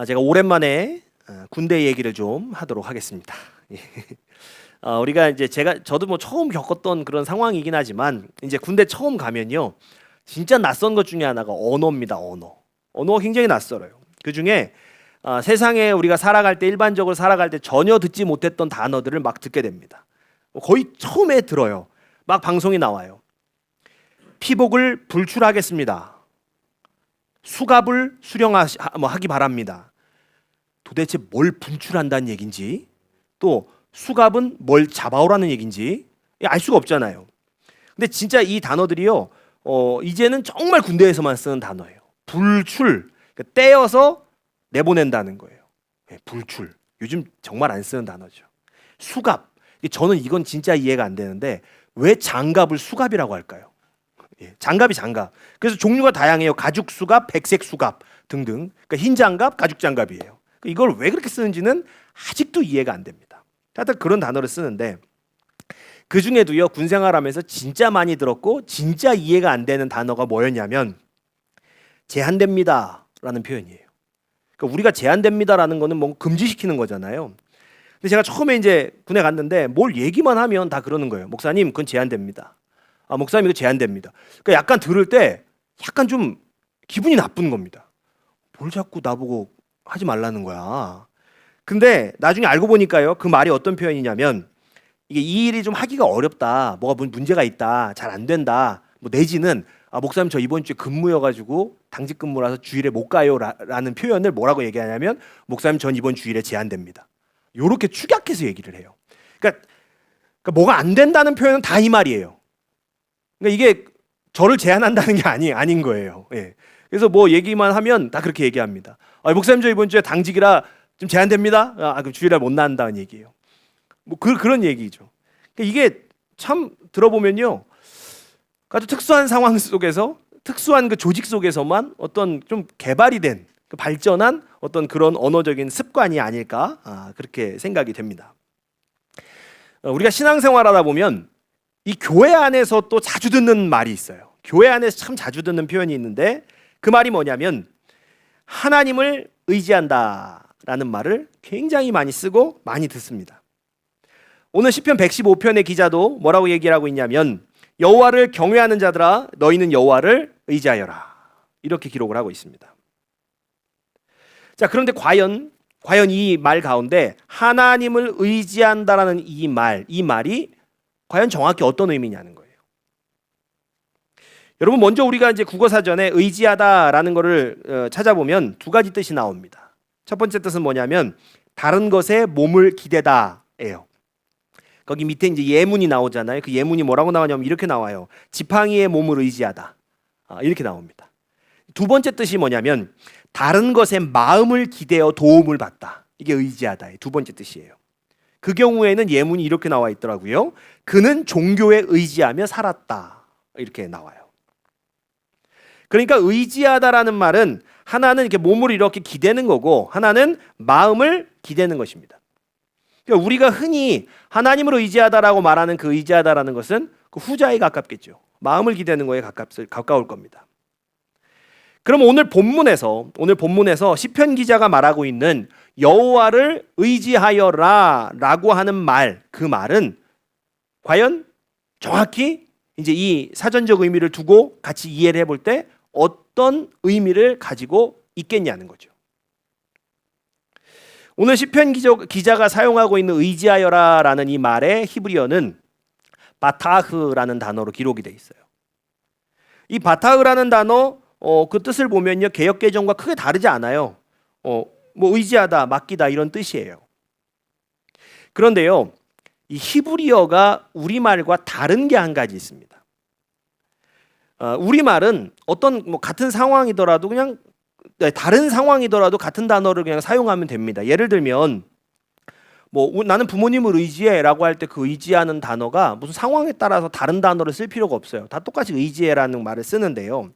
제가 오랜만에 군대 얘기를 좀 하도록 하겠습니다. 우리가 이제 저도 뭐 처음 겪었던 그런 상황이긴 하지만 이제 군대 처음 가면요, 진짜 낯선 것 중에 하나가 언어입니다. 언어가 굉장히 낯설어요. 그 중에 세상에 우리가 살아갈 때, 일반적으로 살아갈 때 전혀 듣지 못했던 단어들을 막 듣게 됩니다. 거의 처음에 들어요. 막 방송이 나와요. 피복을 불출하겠습니다. 수갑을 수령하기 바랍니다. 도대체 뭘 분출한다는 얘긴지, 또 수갑은 뭘 잡아오라는 얘긴지 알 수가 없잖아요. 근데 진짜 이 단어들이요, 이제는 정말 군대에서만 쓰는 단어예요. 불출, 그러니까 떼어서 내보낸다는 거예요. 불출, 요즘 정말 안 쓰는 단어죠. 수갑, 저는 이건 진짜 이해가 안 되는데 왜 장갑을 수갑이라고 할까요? 장갑이 장갑. 그래서 종류가 다양해요. 가죽 수갑, 백색 수갑 등등. 그러니까 흰 장갑, 가죽 장갑이에요. 이걸 왜 그렇게 쓰는지는 아직도 이해가 안 됩니다. 하여튼 그런 단어를 쓰는데, 그 중에도요, 군 생활하면서 진짜 많이 들었고 진짜 이해가 안 되는 단어가 뭐였냐면 제한됩니다라는 표현이에요. 그러니까 우리가 제한됩니다라는 거는 뭐 금지시키는 거잖아요. 근데 제가 처음에 이제 군에 갔는데 뭘 얘기만 하면 다 그러는 거예요. 목사님, 그건 제한됩니다. 목사님, 이거 제한됩니다. 그러니까 약간 들을 때 약간 좀 기분이 나쁜 겁니다. 뭘 자꾸 나보고 하지 말라는 거야. 근데 나중에 알고 보니까요, 그 말이 어떤 표현이냐면, 이게 이 일이 좀 하기가 어렵다, 뭐가 문제가 있다, 잘 안 된다, 뭐 내지는 목사님 저 이번 주에 근무여가지고 당직 근무라서 주일에 못 가요 라는 표현을 뭐라고 얘기하냐면, 목사님 전 이번 주일에 제한됩니다. 요렇게 축약해서 얘기를 해요. 그러니까 뭐가 안 된다는 표현은 다 이 말이에요. 그러니까 이게 저를 제한한다는 게 아닌 거예요. 그래서 뭐 얘기만 하면 다 그렇게 얘기합니다. 목사님 저 이번 주에 당직이라 좀 제한됩니다. 그럼 주일에 못 나간다는 얘기예요. 뭐 그런 얘기죠. 그러니까 이게 참 들어보면요, 아주 특수한 상황 속에서, 특수한 그 조직 속에서만 어떤 좀 개발이 된, 발전한 어떤 그런 언어적인 습관이 아닐까, 그렇게 생각이 됩니다. 우리가 신앙생활하다 보면 이 교회 안에서 또 자주 듣는 말이 있어요. 교회 안에서 참 자주 듣는 표현이 있는데, 그 말이 뭐냐면 하나님을 의지한다라는 말을 굉장히 많이 쓰고 많이 듣습니다. 오늘 시편 115편의 기자도 뭐라고 얘기를 하고 있냐면, 여호와를 경외하는 자들아 너희는 여호와를 의지하여라, 이렇게 기록을 하고 있습니다. 자, 그런데 과연 이 말 가운데 하나님을 의지한다라는 이 말이 과연 정확히 어떤 의미냐는 거예요. 여러분, 먼저 우리가 이제 국어사전에 의지하다라는 거를 찾아보면 두 가지 뜻이 나옵니다. 첫 번째 뜻은 뭐냐면 다른 것에 몸을 기대다예요. 거기 밑에 이제 예문이 나오잖아요. 그 예문이 뭐라고 나오냐면 이렇게 나와요. 지팡이의 몸을 의지하다, 이렇게 나옵니다. 두 번째 뜻이 뭐냐면 다른 것에 마음을 기대어 도움을 받다. 이게 의지하다의 두 번째 뜻이에요. 그 경우에는 예문이 이렇게 나와 있더라고요. 그는 종교에 의지하며 살았다, 이렇게 나와요. 그러니까 의지하다라는 말은 하나는 이렇게 몸을 이렇게 기대는 거고, 하나는 마음을 기대는 것입니다. 그러니까 우리가 흔히 하나님을 의지하다라고 말하는 그 의지하다라는 것은 그 후자에 가깝겠죠. 마음을 기대는 거에 가까울 겁니다. 그럼 오늘 본문에서 시편 기자가 말하고 있는 여호와를 의지하여라라고 하는 말, 그 말은 과연 정확히 이제 이 사전적 의미를 두고 같이 이해를 해볼 때 어떤 의미를 가지고 있겠냐는 거죠. 오늘 시편 기자가 사용하고 있는 의지하여라라는 이 말의 히브리어는 바타흐라는 단어로 기록이 돼 있어요. 이 바타흐라는 단어, 그 뜻을 보면요, 개역개정과 크게 다르지 않아요. 뭐 의지하다, 맡기다 이런 뜻이에요. 그런데요, 이 히브리어가 우리말과 다른 게 한 가지 있습니다. 우리말은 어떤 같은 상황이더라도 그냥 다른 상황이더라도 같은 단어를 그냥 사용하면 됩니다. 예를 들면 뭐 나는 부모님을 의지해라고 할 때 그 의지하는 단어가 무슨 상황에 따라서 다른 단어를 쓸 필요가 없어요. 다 똑같이 의지해라는 말을 쓰는데요.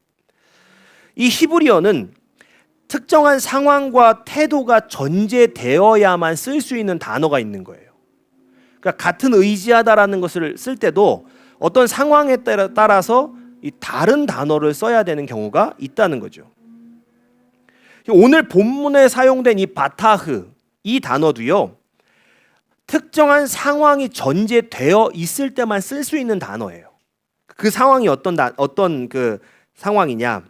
이 히브리어는 특정한 상황과 태도가 전제되어야만 쓸 수 있는 단어가 있는 거예요. 그러니까 같은 의지하다라는 것을 쓸 때도 어떤 상황에 따라서 이 다른 단어를 써야 되는 경우가 있다는 거죠. 오늘 본문에 사용된 이 바타흐 이 단어도요, 특정한 상황이 전제되어 있을 때만 쓸 수 있는 단어예요. 그 상황이 어떤 그 상황이냐?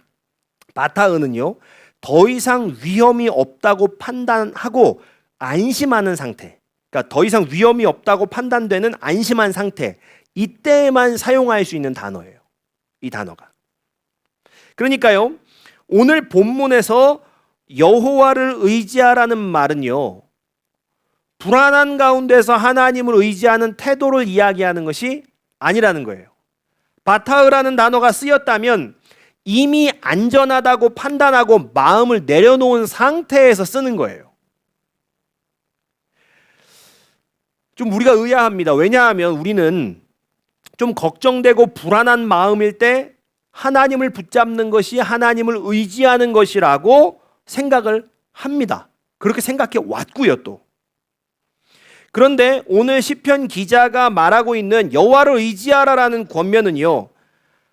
바타흐는요, 더 이상 위험이 없다고 판단하고 안심하는 상태. 그러니까 더 이상 위험이 없다고 판단되는 안심한 상태. 이때만 사용할 수 있는 단어예요. 이 단어가. 그러니까요, 오늘 본문에서 여호와를 의지하라는 말은요, 불안한 가운데서 하나님을 의지하는 태도를 이야기하는 것이 아니라는 거예요. 바타흐라는 단어가 쓰였다면 이미 안전하다고 판단하고 마음을 내려놓은 상태에서 쓰는 거예요. 좀 우리가 의아합니다. 왜냐하면 우리는 좀 걱정되고 불안한 마음일 때 하나님을 붙잡는 것이 하나님을 의지하는 것이라고 생각을 합니다. 그렇게 생각해 왔고요 또. 그런데 오늘 시편 기자가 말하고 있는 여호와를 의지하라라는 권면은요,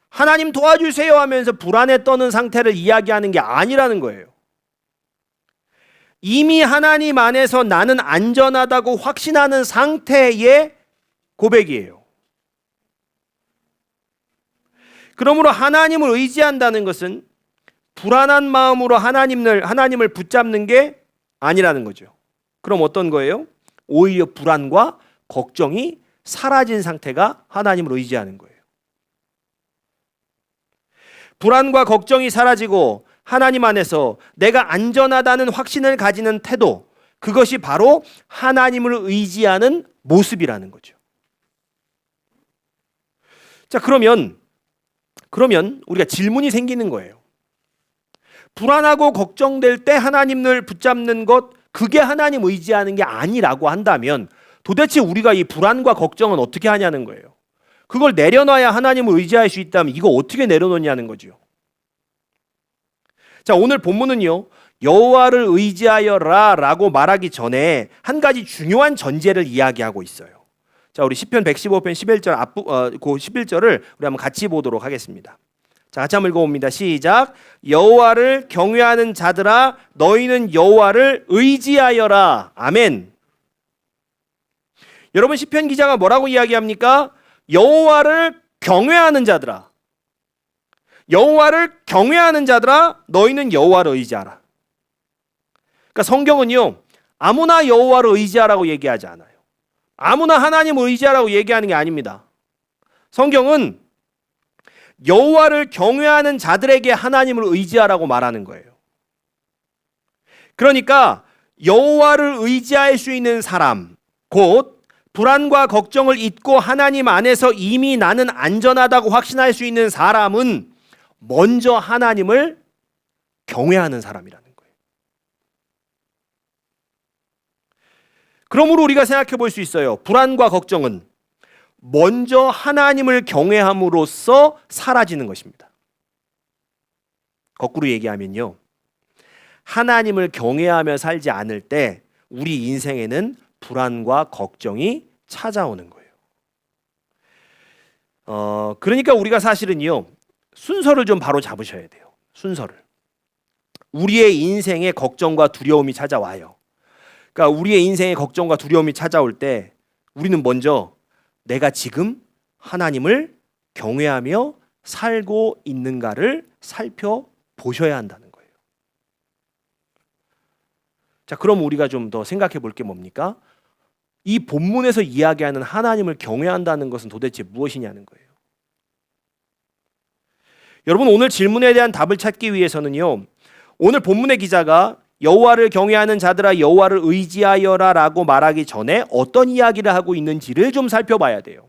하나님 도와주세요 하면서 불안에 떠는 상태를 이야기하는 게 아니라는 거예요. 이미 하나님 안에서 나는 안전하다고 확신하는 상태의 고백이에요. 그러므로 하나님을 의지한다는 것은 불안한 마음으로 하나님을 붙잡는 게 아니라는 거죠. 그럼 어떤 거예요? 오히려 불안과 걱정이 사라진 상태가 하나님을 의지하는 거예요. 불안과 걱정이 사라지고 하나님 안에서 내가 안전하다는 확신을 가지는 태도, 그것이 바로 하나님을 의지하는 모습이라는 거죠. 자, 그러면 우리가 질문이 생기는 거예요. 불안하고 걱정될 때 하나님을 붙잡는 것, 그게 하나님 의지하는 게 아니라고 한다면 도대체 우리가 이 불안과 걱정은 어떻게 하냐는 거예요. 그걸 내려놔야 하나님을 의지할 수 있다면 이거 어떻게 내려놓냐는 거죠. 자, 오늘 본문은요, 여호와를 의지하여라 라고 말하기 전에 한 가지 중요한 전제를 이야기하고 있어요. 자, 우리 시편 115편 11절 그 11절을 우리 한번 같이 보도록 하겠습니다. 자, 같이 한번 읽어봅니다. 시작. 여호와를 경외하는 자들아 너희는 여호와를 의지하여라. 아멘. 여러분, 시편 기자가 뭐라고 이야기합니까? 여호와를 경외하는 자들아. 여호와를 경외하는 자들아 너희는 여호와를 의지하라. 그러니까 성경은요, 아무나 여호와를 의지하라고 얘기하지 않아요. 아무나 하나님을 의지하라고 얘기하는 게 아닙니다. 성경은 여호와를 경외하는 자들에게 하나님을 의지하라고 말하는 거예요. 그러니까 여호와를 의지할 수 있는 사람, 곧 불안과 걱정을 잊고 하나님 안에서 이미 나는 안전하다고 확신할 수 있는 사람은 먼저 하나님을 경외하는 사람이라는 거예요. 그러므로 우리가 생각해 볼 수 있어요. 불안과 걱정은 먼저 하나님을 경외함으로써 사라지는 것입니다. 거꾸로 얘기하면요, 하나님을 경외하며 살지 않을 때 우리 인생에는 불안과 걱정이 찾아오는 거예요. 그러니까 우리가 사실은요, 순서를 좀 바로 잡으셔야 돼요. 순서를. 우리의 인생에 걱정과 두려움이 찾아와요. 그러니까 우리의 인생에 걱정과 두려움이 찾아올 때 우리는 먼저 내가 지금 하나님을 경외하며 살고 있는가를 살펴보셔야 한다는 거예요. 자, 그럼 우리가 좀 더 생각해 볼 게 뭡니까? 이 본문에서 이야기하는 하나님을 경외한다는 것은 도대체 무엇이냐는 거예요. 여러분, 오늘 질문에 대한 답을 찾기 위해서는요, 오늘 본문의 기자가 여호와를 경외하는 자들아 여호와를 의지하여라 라고 말하기 전에 어떤 이야기를 하고 있는지를 좀 살펴봐야 돼요.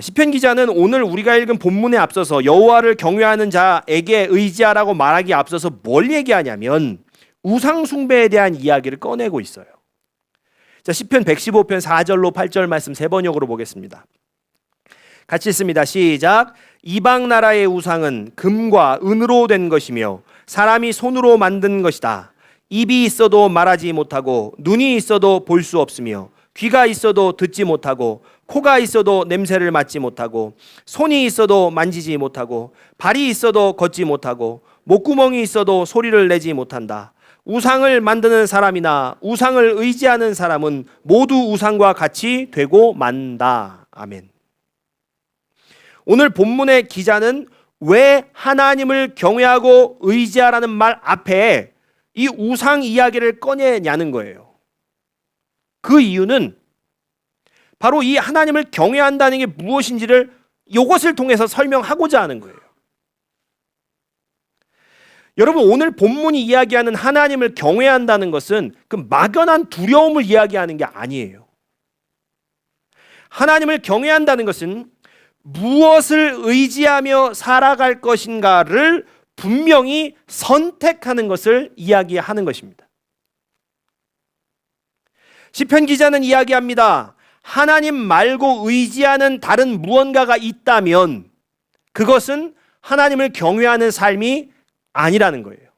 시편 기자는 오늘 우리가 읽은 본문에 앞서서 여호와를 경외하는 자에게 의지하라고 말하기 앞서서 뭘 얘기하냐면 우상 숭배에 대한 이야기를 꺼내고 있어요. 자, 시편 115편 4절로 8절 말씀 세 번역으로 보겠습니다. 같이 읽습니다. 시작. 이방 나라의 우상은 금과 은으로 된 것이며 사람이 손으로 만든 것이다. 입이 있어도 말하지 못하고 눈이 있어도 볼 수 없으며 귀가 있어도 듣지 못하고 코가 있어도 냄새를 맡지 못하고 손이 있어도 만지지 못하고 발이 있어도 걷지 못하고 목구멍이 있어도 소리를 내지 못한다. 우상을 만드는 사람이나 우상을 의지하는 사람은 모두 우상과 같이 되고 만다. 아멘. 오늘 본문의 기자는 왜 하나님을 경외하고 의지하라는 말 앞에 이 우상 이야기를 꺼내냐는 거예요. 그 이유는 바로 이 하나님을 경외한다는 게 무엇인지를 이것을 통해서 설명하고자 하는 거예요. 여러분, 오늘 본문이 이야기하는 하나님을 경외한다는 것은 그 막연한 두려움을 이야기하는 게 아니에요. 하나님을 경외한다는 것은 무엇을 의지하며 살아갈 것인가를 분명히 선택하는 것을 이야기하는 것입니다. 시편 기자는 이야기합니다. 하나님 말고 의지하는 다른 무언가가 있다면 그것은 하나님을 경외하는 삶이 아니라는 거예요.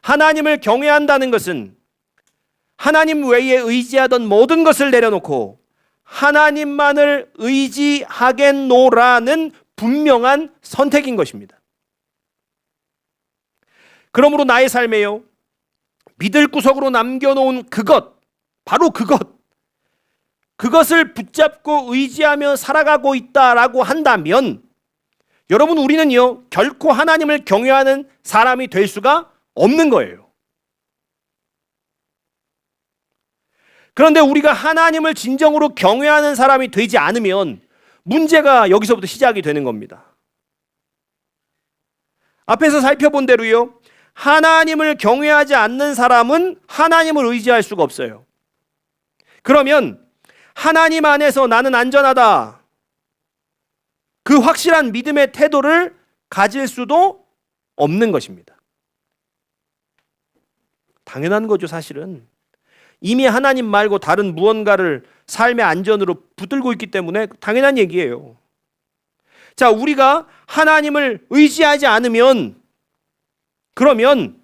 하나님을 경외한다는 것은 하나님 외에 의지하던 모든 것을 내려놓고 하나님만을 의지하겠노라는 분명한 선택인 것입니다. 그러므로 나의 삶에요, 믿을 구석으로 남겨놓은 그것, 바로 그것을 붙잡고 의지하며 살아가고 있다라고 한다면 여러분, 우리는요 결코 하나님을 경외하는 사람이 될 수가 없는 거예요. 그런데 우리가 하나님을 진정으로 경외하는 사람이 되지 않으면 문제가 여기서부터 시작이 되는 겁니다. 앞에서 살펴본 대로요, 하나님을 경외하지 않는 사람은 하나님을 의지할 수가 없어요. 그러면 하나님 안에서 나는 안전하다, 그 확실한 믿음의 태도를 가질 수도 없는 것입니다. 당연한 거죠, 사실은. 이미 하나님 말고 다른 무언가를 삶의 안전으로 붙들고 있기 때문에 당연한 얘기예요. 자, 우리가 하나님을 의지하지 않으면, 그러면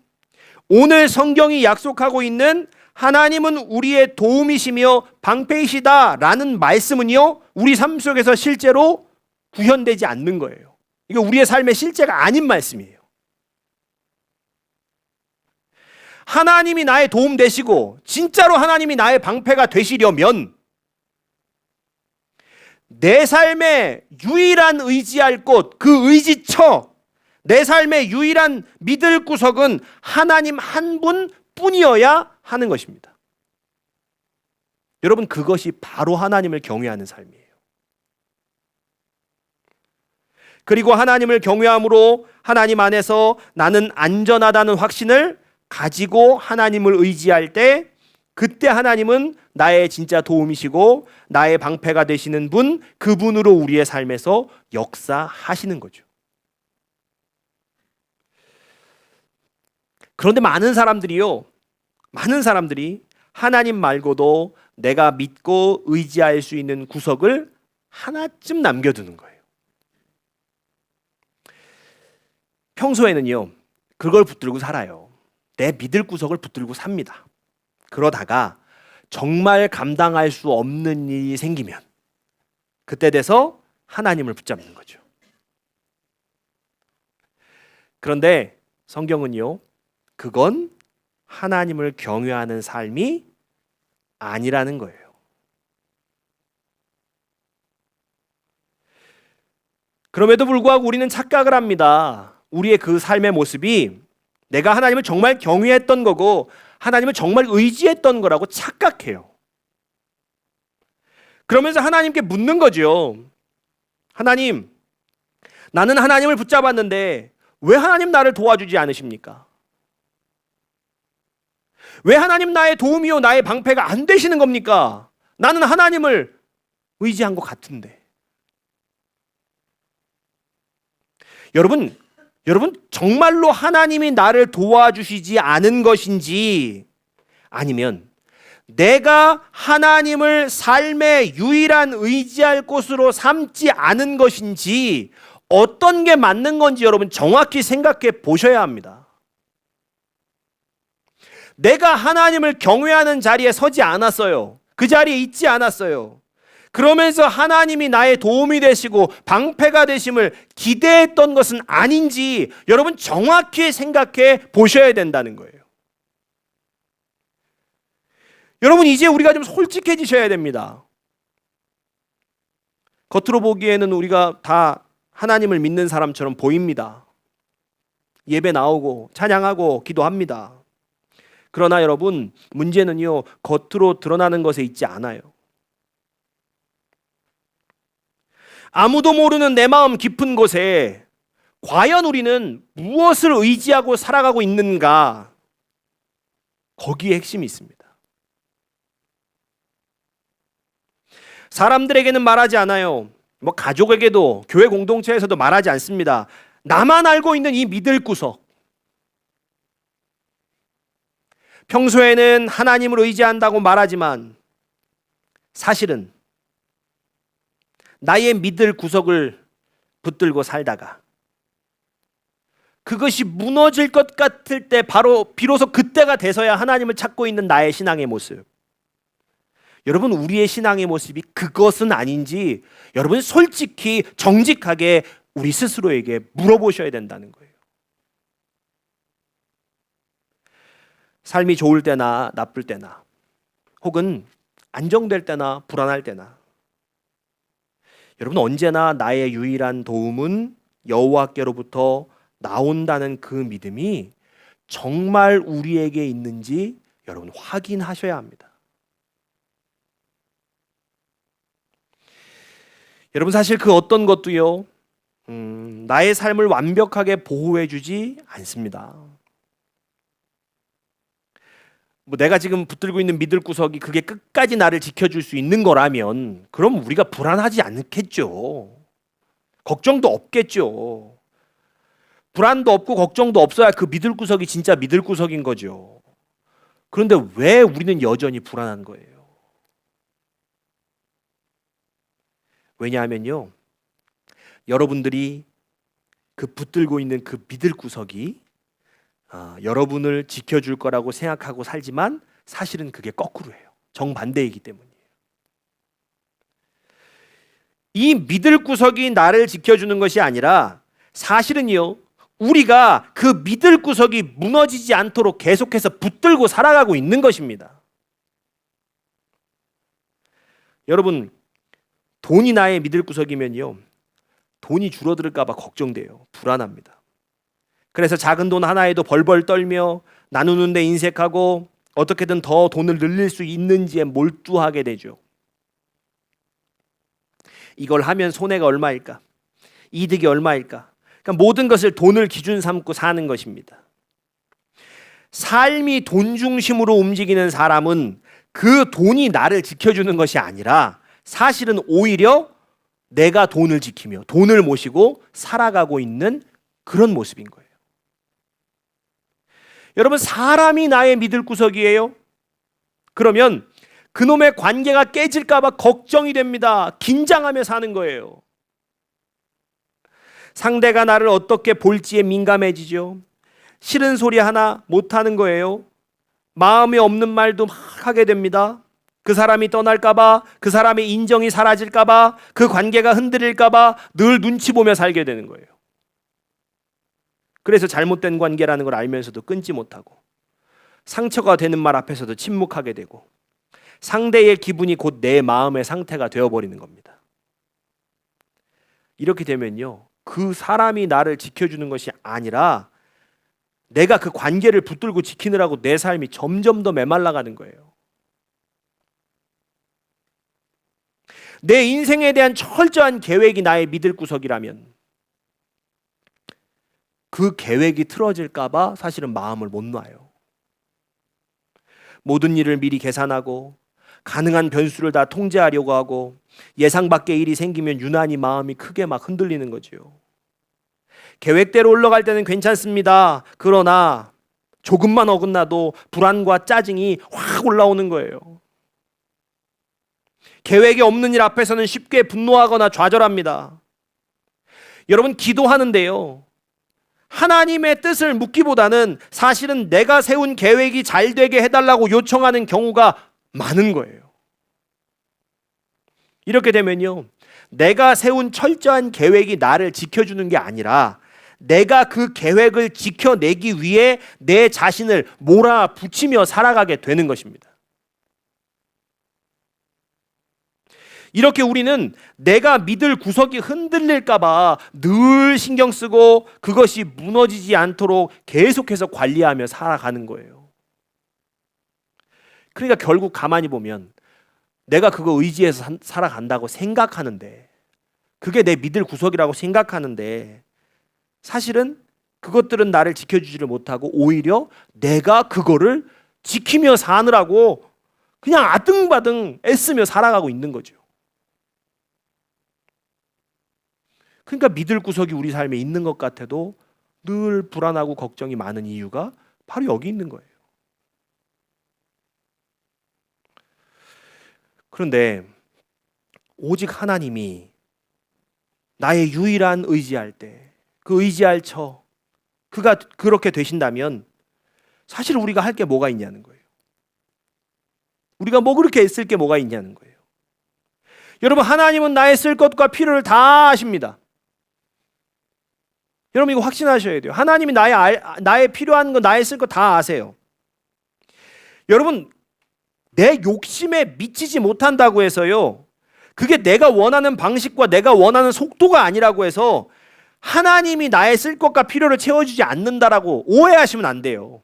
오늘 성경이 약속하고 있는 하나님은 우리의 도움이시며 방패이시다라는 말씀은요, 우리 삶 속에서 실제로 구현되지 않는 거예요. 이게 우리의 삶의 실제가 아닌 말씀이에요. 하나님이 나의 도움 되시고 진짜로 하나님이 나의 방패가 되시려면 내 삶의 유일한 의지할 곳, 그 의지처, 내 삶의 유일한 믿을 구석은 하나님 한 분뿐이어야 하는 것입니다. 여러분, 그것이 바로 하나님을 경외하는 삶이에요. 그리고 하나님을 경외함으로 하나님 안에서 나는 안전하다는 확신을 가지고 하나님을 의지할 때, 그때 하나님은 나의 진짜 도움이시고 나의 방패가 되시는 분, 그분으로 우리의 삶에서 역사하시는 거죠. 그런데 많은 사람들이 하나님 말고도 내가 믿고 의지할 수 있는 구석을 하나쯤 남겨두는 거예요. 평소에는요 그걸 붙들고 살아요. 내 믿을 구석을 붙들고 삽니다. 그러다가 정말 감당할 수 없는 일이 생기면 그때 돼서 하나님을 붙잡는 거죠. 그런데 성경은요, 그건 하나님을 경외하는 삶이 아니라는 거예요. 그럼에도 불구하고 우리는 착각을 합니다. 우리의 그 삶의 모습이 내가 하나님을 정말 경외했던 거고 하나님을 정말 의지했던 거라고 착각해요. 그러면서 하나님께 묻는 거죠. 하나님, 나는 하나님을 붙잡았는데 왜 하나님 나를 도와주지 않으십니까? 왜 하나님 나의 도움이요 나의 방패가 안 되시는 겁니까? 나는 하나님을 의지한 것 같은데. 여러분 정말로 하나님이 나를 도와주시지 않은 것인지, 아니면 내가 하나님을 삶의 유일한 의지할 곳으로 삼지 않은 것인지, 어떤 게 맞는 건지 여러분 정확히 생각해 보셔야 합니다. 내가 하나님을 경외하는 자리에 서지 않았어요. 그 자리에 있지 않았어요. 그러면서 하나님이 나의 도움이 되시고 방패가 되심을 기대했던 것은 아닌지 여러분 정확히 생각해 보셔야 된다는 거예요. 여러분 이제 우리가 좀 솔직해지셔야 됩니다. 겉으로 보기에는 우리가 다 하나님을 믿는 사람처럼 보입니다. 예배 나오고 찬양하고 기도합니다. 그러나 여러분 문제는요 겉으로 드러나는 것에 있지 않아요. 아무도 모르는 내 마음 깊은 곳에 과연 우리는 무엇을 의지하고 살아가고 있는가? 거기에 핵심이 있습니다. 사람들에게는 말하지 않아요. 뭐 가족에게도 교회 공동체에서도 말하지 않습니다. 나만 알고 있는 이 믿을 구석. 평소에는 하나님을 의지한다고 말하지만 사실은 나의 믿을 구석을 붙들고 살다가 그것이 무너질 것 같을 때 바로 비로소 그때가 돼서야 하나님을 찾고 있는 나의 신앙의 모습. 여러분 우리의 신앙의 모습이 그것은 아닌지 여러분 솔직히 정직하게 우리 스스로에게 물어보셔야 된다는 거예요. 삶이 좋을 때나 나쁠 때나 혹은 안정될 때나 불안할 때나 여러분 언제나 나의 유일한 도움은 여호와께로부터 나온다는 그 믿음이 정말 우리에게 있는지 여러분 확인하셔야 합니다. 여러분 사실 그 어떤 것도요 나의 삶을 완벽하게 보호해 주지 않습니다. 뭐 내가 지금 붙들고 있는 믿을 구석이 그게 끝까지 나를 지켜줄 수 있는 거라면 그럼 우리가 불안하지 않겠죠. 걱정도 없겠죠. 불안도 없고 걱정도 없어야 그 믿을 구석이 진짜 믿을 구석인 거죠. 그런데 왜 우리는 여전히 불안한 거예요? 왜냐하면요 여러분들이 그 붙들고 있는 그 믿을 구석이 여러분을 지켜줄 거라고 생각하고 살지만 사실은 그게 거꾸로예요. 정반대이기 때문이에요. 이 믿을 구석이 나를 지켜주는 것이 아니라 사실은요 우리가 그 믿을 구석이 무너지지 않도록 계속해서 붙들고 살아가고 있는 것입니다. 여러분 돈이 나의 믿을 구석이면요 돈이 줄어들까 봐 걱정돼요. 불안합니다. 그래서 작은 돈 하나에도 벌벌 떨며 나누는 데 인색하고 어떻게든 더 돈을 늘릴 수 있는지에 몰두하게 되죠. 이걸 하면 손해가 얼마일까? 이득이 얼마일까? 그러니까 모든 것을 돈을 기준 삼고 사는 것입니다. 삶이 돈 중심으로 움직이는 사람은 그 돈이 나를 지켜주는 것이 아니라 사실은 오히려 내가 돈을 지키며 돈을 모시고 살아가고 있는 그런 모습인 거예요. 여러분 사람이 나의 믿을 구석이에요? 그러면 그놈의 관계가 깨질까 봐 걱정이 됩니다. 긴장하며 사는 거예요. 상대가 나를 어떻게 볼지에 민감해지죠. 싫은 소리 하나 못하는 거예요. 마음에 없는 말도 막 하게 됩니다. 그 사람이 떠날까 봐, 그 사람의 인정이 사라질까 봐, 그 관계가 흔들릴까 봐 늘 눈치 보며 살게 되는 거예요. 그래서 잘못된 관계라는 걸 알면서도 끊지 못하고 상처가 되는 말 앞에서도 침묵하게 되고 상대의 기분이 곧 내 마음의 상태가 되어버리는 겁니다. 이렇게 되면요 그 사람이 나를 지켜주는 것이 아니라 내가 그 관계를 붙들고 지키느라고 내 삶이 점점 더 메말라가는 거예요. 내 인생에 대한 철저한 계획이 나의 믿을 구석이라면 그 계획이 틀어질까 봐 사실은 마음을 못 놔요. 모든 일을 미리 계산하고 가능한 변수를 다 통제하려고 하고 예상 밖의 일이 생기면 유난히 마음이 크게 막 흔들리는 거죠. 계획대로 올라갈 때는 괜찮습니다. 그러나 조금만 어긋나도 불안과 짜증이 확 올라오는 거예요. 계획이 없는 일 앞에서는 쉽게 분노하거나 좌절합니다. 여러분 기도하는데요 하나님의 뜻을 묻기보다는 사실은 내가 세운 계획이 잘 되게 해달라고 요청하는 경우가 많은 거예요. 이렇게 되면요, 내가 세운 철저한 계획이 나를 지켜주는 게 아니라 내가 그 계획을 지켜내기 위해 내 자신을 몰아붙이며 살아가게 되는 것입니다. 이렇게 우리는 내가 믿을 구석이 흔들릴까 봐 늘 신경 쓰고 그것이 무너지지 않도록 계속해서 관리하며 살아가는 거예요. 그러니까 결국 가만히 보면 내가 그거 의지해서 살아간다고 생각하는데, 그게 내 믿을 구석이라고 생각하는데, 사실은 그것들은 나를 지켜주지를 못하고 오히려 내가 그거를 지키며 사느라고 그냥 아등바등 애쓰며 살아가고 있는 거죠. 그러니까 믿을 구석이 우리 삶에 있는 것 같아도 늘 불안하고 걱정이 많은 이유가 바로 여기 있는 거예요. 그런데 오직 하나님이 나의 유일한 의지할 때, 그 의지할 그가 그렇게 되신다면 사실 우리가 할 게 뭐가 있냐는 거예요. 우리가 뭐 그렇게 애쓸 게 뭐가 있냐는 거예요. 여러분, 하나님은 나의 쓸 것과 필요를 다 아십니다. 여러분, 이거 확신하셔야 돼요. 하나님이 나의 필요한 거, 나의 쓸 거 다 아세요. 여러분, 내 욕심에 미치지 못한다고 해서요, 그게 내가 원하는 방식과 내가 원하는 속도가 아니라고 해서 하나님이 나의 쓸 것과 필요를 채워주지 않는다라고 오해하시면 안 돼요.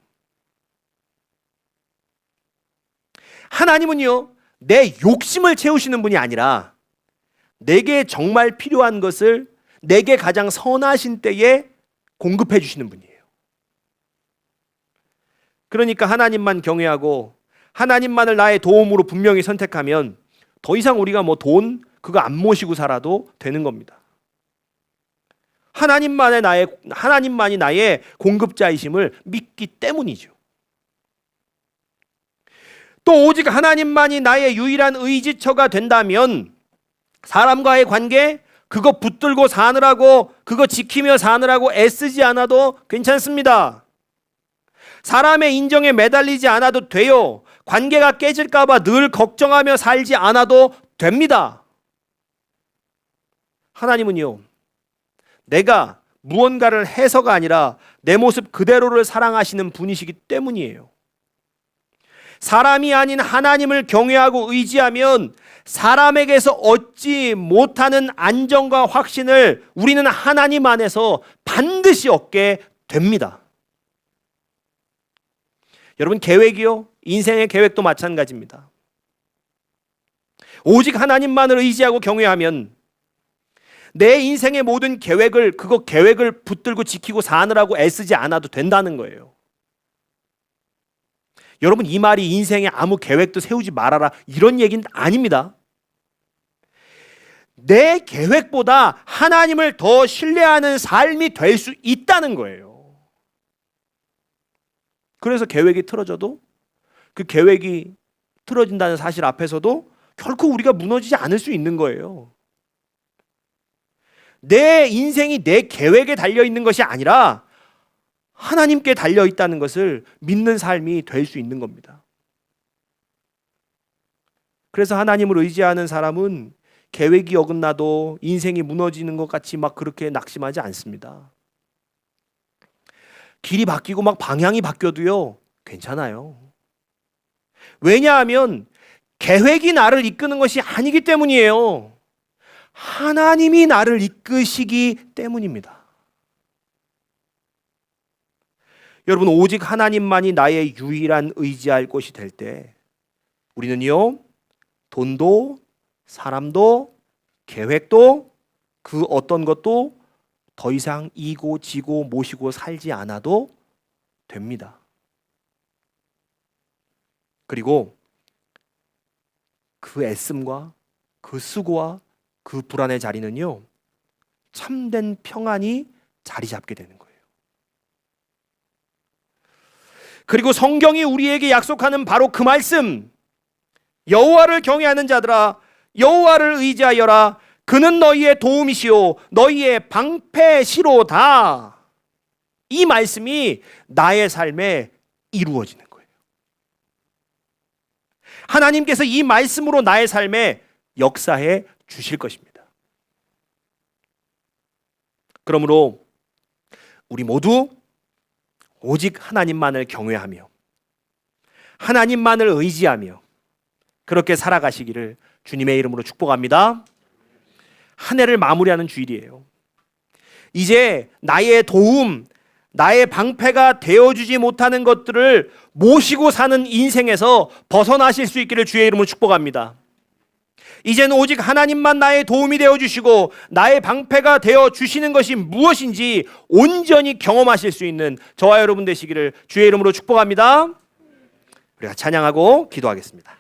하나님은요, 내 욕심을 채우시는 분이 아니라 내게 정말 필요한 것을 내게 가장 선하신 때에 공급해 주시는 분이에요. 그러니까 하나님만 경외하고 하나님만을 나의 도움으로 분명히 선택하면 더 이상 우리가 뭐 돈 그거 안 모시고 살아도 되는 겁니다. 하나님만이 나의 공급자이심을 믿기 때문이죠. 또 오직 하나님만이 나의 유일한 의지처가 된다면 사람과의 관계, 그거 붙들고 사느라고, 그거 지키며 사느라고 애쓰지 않아도 괜찮습니다. 사람의 인정에 매달리지 않아도 돼요. 관계가 깨질까 봐 늘 걱정하며 살지 않아도 됩니다. 하나님은요, 내가 무언가를 해서가 아니라 내 모습 그대로를 사랑하시는 분이시기 때문이에요. 사람이 아닌 하나님을 경외하고 의지하면 사람에게서 얻지 못하는 안정과 확신을 우리는 하나님 안에서 반드시 얻게 됩니다. 여러분, 계획이요, 인생의 계획도 마찬가지입니다. 오직 하나님만을 의지하고 경외하면 내 인생의 모든 계획을 붙들고 지키고 사느라고 애쓰지 않아도 된다는 거예요. 여러분, 이 말이 인생에 아무 계획도 세우지 말아라 이런 얘기는 아닙니다. 내 계획보다 하나님을 더 신뢰하는 삶이 될 수 있다는 거예요. 그래서 계획이 틀어져도 그 계획이 틀어진다는 사실 앞에서도 결코 우리가 무너지지 않을 수 있는 거예요. 내 인생이 내 계획에 달려 있는 것이 아니라 하나님께 달려 있다는 것을 믿는 삶이 될 수 있는 겁니다. 그래서 하나님을 의지하는 사람은 계획이 어긋나도 인생이 무너지는 것 같이 막 그렇게 낙심하지 않습니다. 길이 바뀌고 막 방향이 바뀌어도요, 괜찮아요. 왜냐하면 계획이 나를 이끄는 것이 아니기 때문이에요. 하나님이 나를 이끄시기 때문입니다. 여러분, 오직 하나님만이 나의 유일한 의지할 곳이 될 때 우리는요, 돈도 사람도 계획도 그 어떤 것도 더 이상 이고 지고 모시고 살지 않아도 됩니다. 그리고 그 애씀과 그 수고와 그 불안의 자리는요, 참된 평안이 자리 잡게 되는 거예요. 그리고 성경이 우리에게 약속하는 바로 그 말씀, 여호와를 경외하는 자들아 여호와를 의지하여라. 그는 너희의 도움이시오 너희의 방패시로다. 이 말씀이 나의 삶에 이루어지는 거예요. 하나님께서 이 말씀으로 나의 삶에 역사해 주실 것입니다. 그러므로 우리 모두 오직 하나님만을 경외하며 하나님만을 의지하며 그렇게 살아가시기를 주님의 이름으로 축복합니다. 한 해를 마무리하는 주일이에요. 이제 나의 도움, 나의 방패가 되어주지 못하는 것들을 모시고 사는 인생에서 벗어나실 수 있기를 주의 이름으로 축복합니다. 이제는 오직 하나님만 나의 도움이 되어주시고 나의 방패가 되어주시는 것이 무엇인지 온전히 경험하실 수 있는 저와 여러분 되시기를 주의 이름으로 축복합니다. 우리가 찬양하고 기도하겠습니다.